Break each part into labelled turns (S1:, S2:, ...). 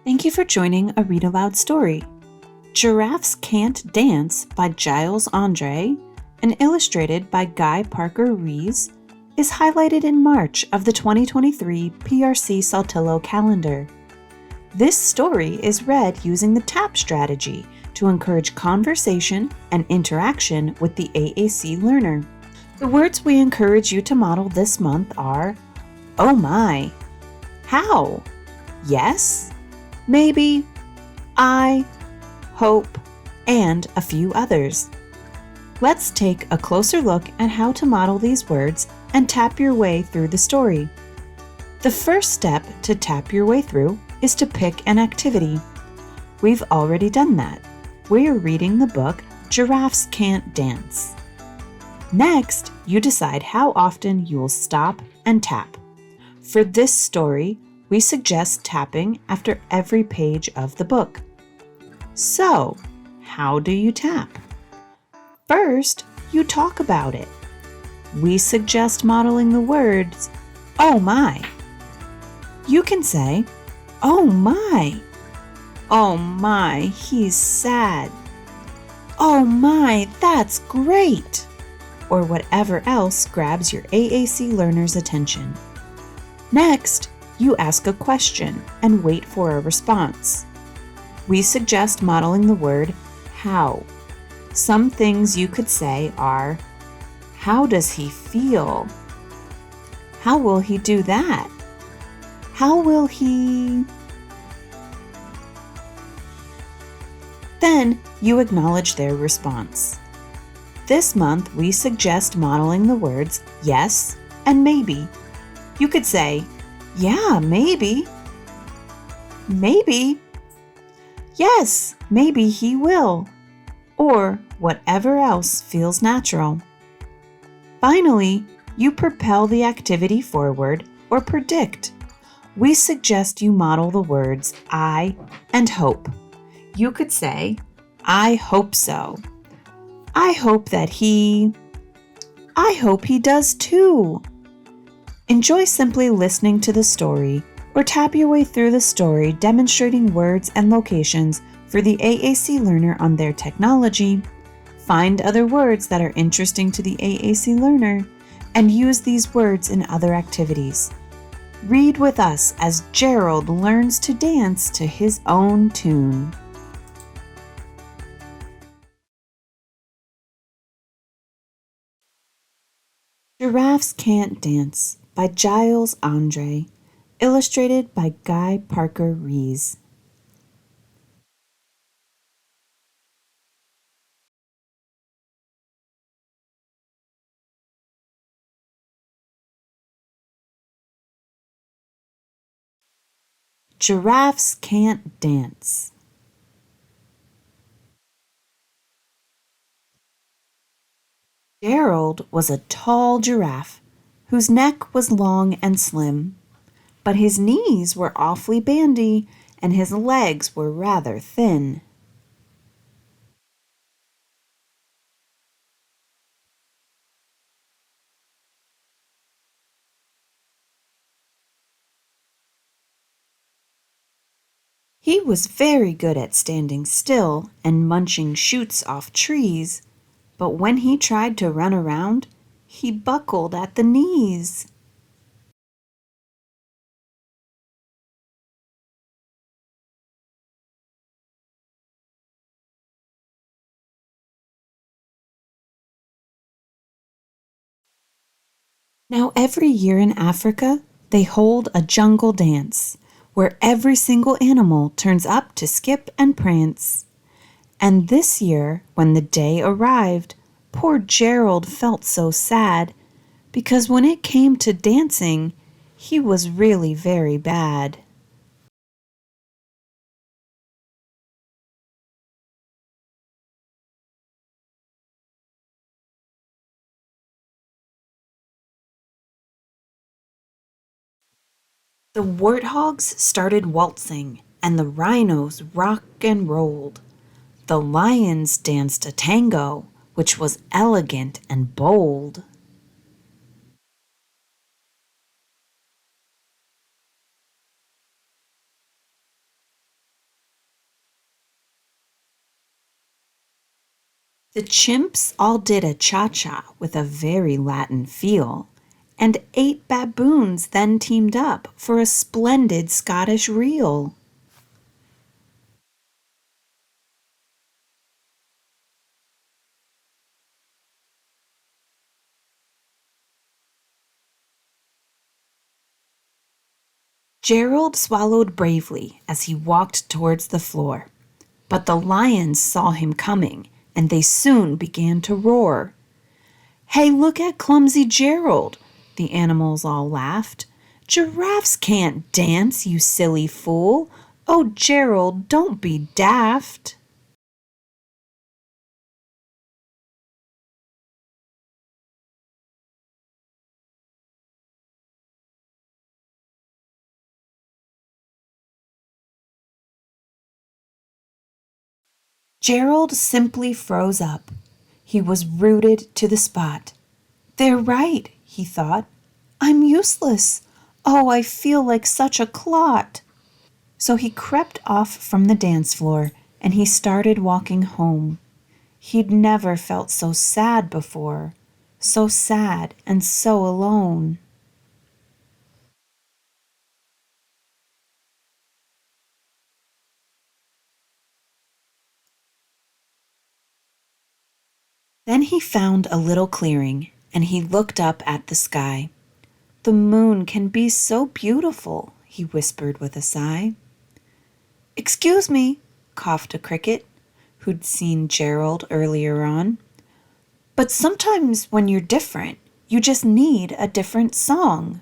S1: Thank you for joining a read-aloud story. Giraffes Can't Dance by Giles Andreae and illustrated by Guy Parker-Rees is highlighted in March of the 2023 PRC-Saltillo Calendar. This story is read using the TAAP strategy to encourage conversation and interaction with the AAC learner. The words we encourage you to model this month are, oh my, how, yes, maybe, I, hope, and a few others. Let's take a closer look at how to model these words and tap your way through the story. The first step to tap your way through is to pick an activity. We've already done that. We are reading the book Giraffes Can't Dance. Next, you decide how often you will stop and tap. For this story, we suggest tapping after every page of the book. So, how do you tap? First, you talk about it. We suggest modeling the words, oh my. You can say, oh my, he's sad. Oh my, that's great. Or whatever else grabs your AAC learner's attention. Next, you ask a question and wait for a response. We suggest modeling the word how. Some things you could say are, how does he feel? How will he do that? How will he? Then you acknowledge their response. This month, we suggest modeling the words yes and maybe. You could say, yeah, maybe. Maybe. Yes, maybe he will. Or whatever else feels natural. Finally, you propel the activity forward or predict. We suggest you model the words I and hope. You could say, I hope so. I hope he does too. Enjoy simply listening to the story or tap your way through the story demonstrating words and locations for the AAC learner on their technology. Find other words that are interesting to the AAC learner and use these words in other activities. Read with us as Gerald learns to dance to his own tune. Giraffes Can't Dance by Giles Andreae, illustrated by Guy Parker-Rees. Giraffes Can't Dance. Gerald was a tall giraffe whose neck was long and slim, but his knees were awfully bandy and his legs were rather thin. He was very good at standing still and munching shoots off trees, but when he tried to run around, he buckled at the knees. Now every year in Africa, they hold a jungle dance where every single animal turns up to skip and prance. And this year, when the day arrived, poor Gerald felt so sad because when it came to dancing, he was really very bad. The warthogs started waltzing, and the rhinos rocked and rolled. The lions danced a tango, which was elegant and bold. The chimps all did a cha-cha with a very Latin feel, and 8 baboons then teamed up for a splendid Scottish reel. Gerald swallowed bravely as he walked towards the floor, but the lions saw him coming, and they soon began to roar. "Hey, look at clumsy Gerald!" the animals all laughed. "Giraffes can't dance, you silly fool! Oh, Gerald, don't be daft!" Gerald simply froze up. He was rooted to the spot. "They're right," he thought. "I'm useless. Oh, I feel like such a clot." So he crept off from the dance floor and he started walking home. He'd never felt so sad before, so sad and so alone. Then he found a little clearing and he looked up at the sky. "The moon can be so beautiful," he whispered with a sigh. "Excuse me," coughed a cricket, who'd seen Gerald earlier on, "but sometimes when you're different, you just need a different song."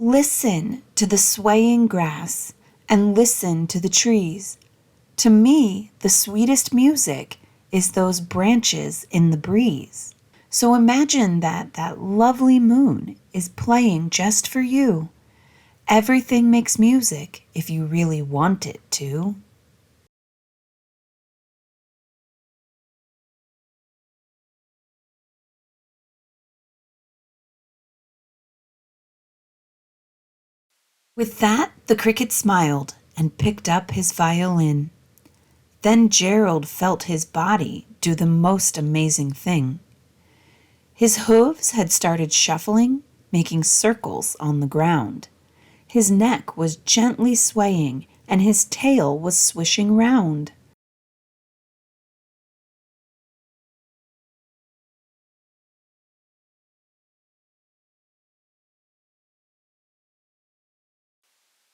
S1: "Listen to the swaying grass and listen to the trees. To me, the sweetest music is those branches in the breeze. So imagine that lovely moon is playing just for you. Everything makes music if you really want it to." With that, the cricket smiled and picked up his violin. Then Gerald felt his body do the most amazing thing. His hooves had started shuffling, making circles on the ground. His neck was gently swaying, and his tail was swishing round.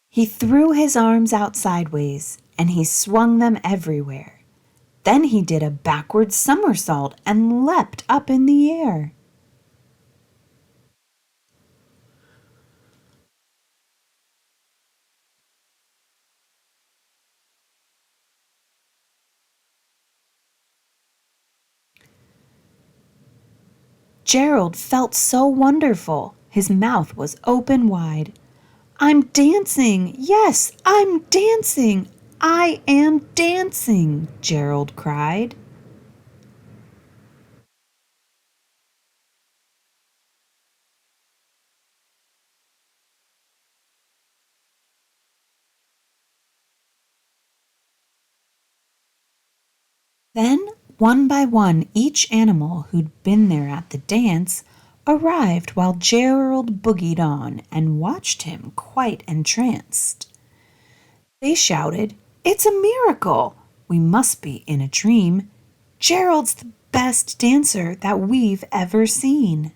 S1: He threw his arms out sideways, and he swung them everywhere. Then he did a backward somersault and leapt up in the air. Gerald felt so wonderful. His mouth was open wide. "I'm dancing! Yes, I'm dancing! I am dancing!" Gerald cried. Then, one by one, each animal who'd been there at the dance arrived while Gerald boogied on and watched him quite entranced. They shouted, "It's a miracle! We must be in a dream. Gerald's the best dancer that we've ever seen."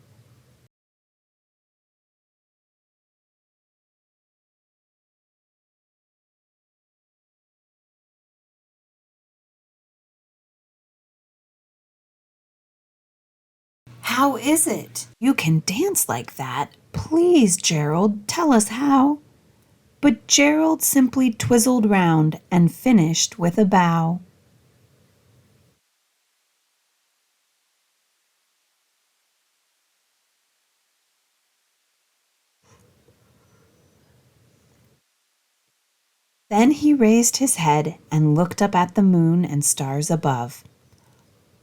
S1: "How is it you can dance like that? Please, Gerald, tell us how." But Gerald simply twizzled round and finished with a bow. Then he raised his head and looked up at the moon and stars above.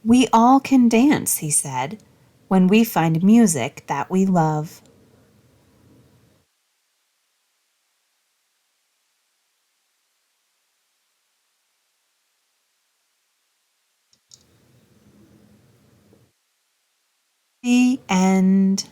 S1: "We all can dance," he said, when we find music that we love. The end.